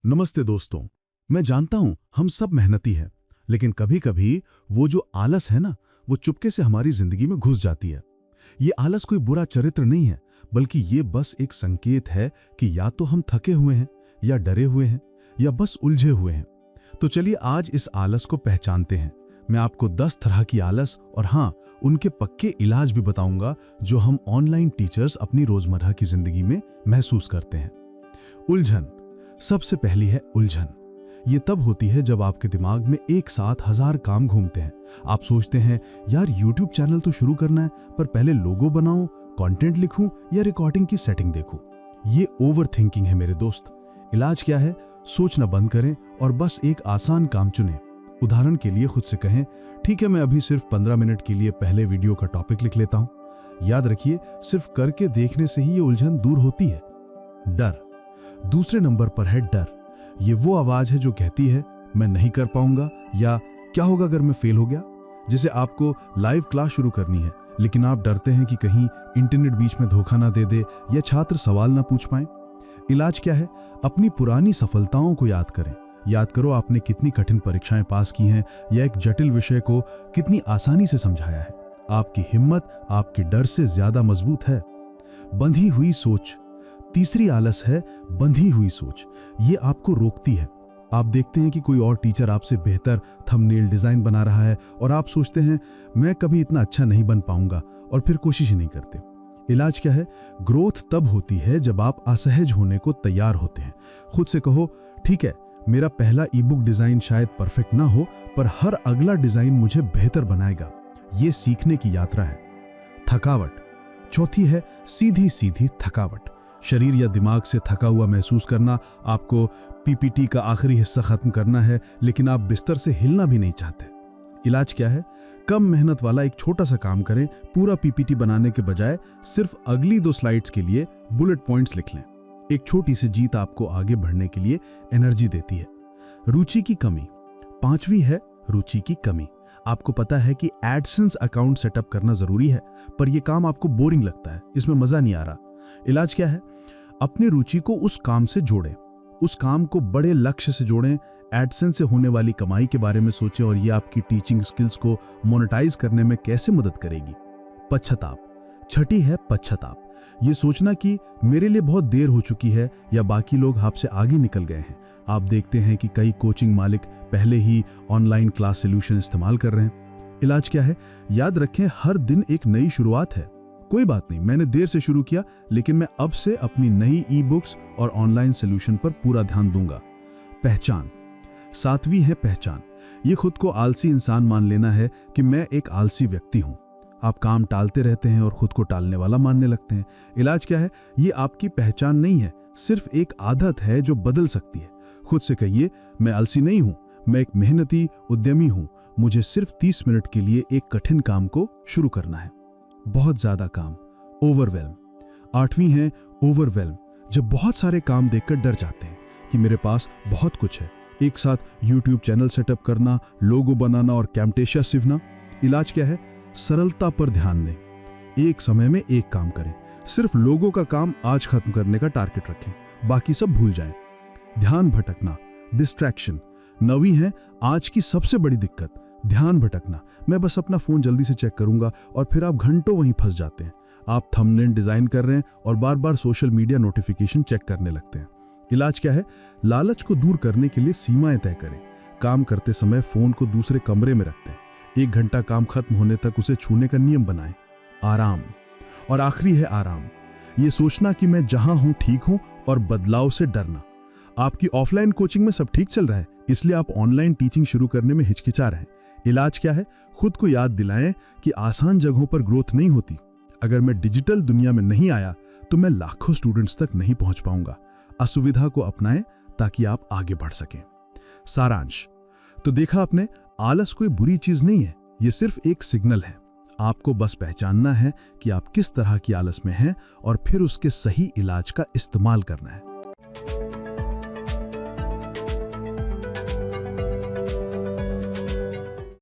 नमस्ते दोस्तों। मैं जानता हूं हम सब मेहनती हैं, लेकिन कभी-कभी वो जो आलस है ना, वो चुपके से हमारी जिंदगी में घुस जाती है। ये आलस कोई बुरा चरित्र नहीं है, बल्कि ये बस एक संकेत है कि या तो हम थके हुए हैं, या डरे हुए हैं, या बस उलझे हुए हैं। तो चलिए आज इस आलस को पहचानते हैं। मैं आपको 10 तरह की आलस और हाँ, उनके पक्के इलाज भी बताऊंगा जो हम ऑनलाइन टीचर्स अपनी रोजमर्रा की जिंदगी में महसूस करते हैं। उलझन। सबसे पहली है उलझन। ये तब होती है जब आपके दिमाग में एक साथ 1000 काम घूमते हैं। आप सोचते हैं यार यूट्यूब चैनल तो शुरू करना है, पर पहले लोगो बनाऊं, कंटेंट लिखूं या रिकॉर्डिंग की सेटिंग देखूं। ये ओवर थिंकिंग है मेरे दोस्त। इलाज क्या है? सोचना बंद करें और बस एक आसान काम चुनें। उदाहरण के लिए खुद से कहें, ठीक है मैं अभी सिर्फ 15 मिनट के लिए पहले वीडियो का टॉपिक लिख लेता हूं। याद रखिए, सिर्फ करके देखने से ही ये उलझन दूर होती है। डर। दूसरे नंबर पर है डर। ये वो आवाज है जो कहती है मैं नहीं कर पाऊंगा या क्या होगा अगर मैं फेल हो गया। जैसे आपको लाइव क्लास शुरू करनी है, लेकिन आप डरते हैं कि कहीं इंटरनेट बीच में धोखा ना दे दे या छात्र सवाल ना पूछ पाए। इलाज क्या है? अपनी पुरानी सफलताओं को याद करें। याद करो आपने कितनी कठिन परीक्षाएं पास की हैं या एक जटिल विषय को कितनी आसानी से समझाया है। आपकी हिम्मत आपके डर से ज्यादा मजबूत है। बंधी हुई सोच। तीसरी आलस है बंधी हुई सोच। ये आपको रोकती है। आप देखते हैं कि कोई और टीचर आपसे बेहतर थंबनेल डिजाइन बना रहा है और आप सोचते हैं मैं कभी इतना अच्छा नहीं बन पाऊंगा और फिर कोशिश ही नहीं करते। इलाज क्या है? ग्रोथ तब होती है जब आप असहज होने को तैयार होते हैं। खुद से कहो, ठीक है मेरा पहला ईबुक डिजाइन शायद परफेक्ट ना हो, पर हर अगला डिजाइन मुझे बेहतर बनाएगा। ये सीखने की यात्रा है। थकावट। चौथी है सीधी सीधी थकावट। शरीर या दिमाग से थका हुआ महसूस करना। आपको पीपीटी का आखिरी हिस्सा खत्म करना है, लेकिन आप बिस्तर से हिलना भी नहीं चाहते। इलाज क्या है? कम मेहनत वाला एक छोटा सा काम करें। पूरा पीपीटी बनाने के बजाय सिर्फ अगली 2 स्लाइड्स के लिए बुलेट पॉइंट्स लिख लें। एक छोटी सी जीत आपको आगे बढ़ने के लिए एनर्जी देती है। रुचि की कमी। 5वीं है रुचि की कमी। आपको पता है कि एडसेंस अकाउंट सेटअप करना जरूरी है, पर यह काम आपको बोरिंग लगता है, इसमें मजा नहीं आ रहा। इलाज क्या है? अपनी रुचि को उस काम से जोड़ें। उस काम को बड़े लक्ष्य से जोड़ें। एडसेंस से होने वाली कमाई के बारे में सोचें और ये आपकी टीचिंग स्किल्स को मोनेटाइज करने में कैसे मदद करेगी। पश्चाताप। छठी है पश्चाताप। ये सोचना कि मेरे लिए बहुत देर हो चुकी है या बाकी लोग आपसे आगे निकल गए हैं। आप देखते हैं कि कई कोचिंग मालिक पहले ही ऑनलाइन क्लास सॉल्यूशन इस्तेमाल कर रहे हैं। इलाज क्या है? याद रखें हर दिन एक नई शुरुआत है। कोई बात नहीं, मैंने देर से शुरू किया, लेकिन मैं अब से अपनी नई ई बुक्स और ऑनलाइन सॉल्यूशन पर पूरा ध्यान दूंगा। पहचान। 7वीं है पहचान। ये खुद को आलसी इंसान मान लेना है कि मैं एक आलसी व्यक्ति हूं। आप काम टालते रहते हैं और खुद को टालने वाला मानने लगते हैं। इलाज क्या है? ये आपकी पहचान नहीं है, सिर्फ एक आदत है जो बदल सकती है। खुद से कहिए, मैं आलसी नहीं हूं, मैं एक मेहनती उद्यमी हूं। मुझे सिर्फ 30 मिनट के लिए एक कठिन काम को शुरू करना है। बहुत ज्यादा काम। ओवरवेल्म। 8वीं है ओवरवेल्म। जब बहुत सारे काम देखकर डर जाते हैं कि मेरे पास बहुत कुछ है, एक साथ यूट्यूब चैनल सेटअप करना, लोगो बनाना और कैम्टेशिया सीखना। इलाज क्या है? सरलता पर ध्यान दें। एक समय में एक काम करें। सिर्फ लोगों का काम आज खत्म करने का टारगेट रखें, बाकी सब भूल जाएं। ध्यान भटकना, डिस्ट्रैक्शन। 9वीं है आज की सबसे बड़ी दिक्कत, ध्यान भटकना। मैं बस अपना फोन जल्दी से चेक करूंगा और फिर आप घंटों वहीं फंस जाते हैं। आप थंबनेल डिजाइन कर रहे हैं और बार बार सोशल मीडिया नोटिफिकेशन चेक करने लगते हैं। इलाज क्या है? लालच को दूर करने के लिए सीमाएं तय करें। काम करते समय फोन को दूसरे कमरे में रखते हैं। 1 घंटा काम खत्म होने तक उसे छूने का नियम बनाएं। आराम। और आखिरी है आराम। ये सोचना कि मैं जहां हूं ठीक हूं और बदलाव से डरना। आपकी ऑफलाइन कोचिंग में सब ठीक चल रहा है, इसलिए आप ऑनलाइन टीचिंग शुरू करने में हिचकिचा रहे हैं। इलाज क्या है? खुद को याद दिलाएं कि आसान जगहों पर ग्रोथ नहीं होती। अगर मैं डिजिटल दुनिया में नहीं आया तो मैं लाखों स्टूडेंट्स तक नहीं पहुंच पाऊंगा। असुविधा को अपनाएं ताकि आप आगे बढ़ सकें। सारांश। तो देखा आपने, आलस कोई बुरी चीज नहीं है, यह सिर्फ एक सिग्नल है। आपको बस पहचानना है कि आप किस तरह की आलस में हैं और फिर उसके सही इलाज का इस्तेमाल करना है।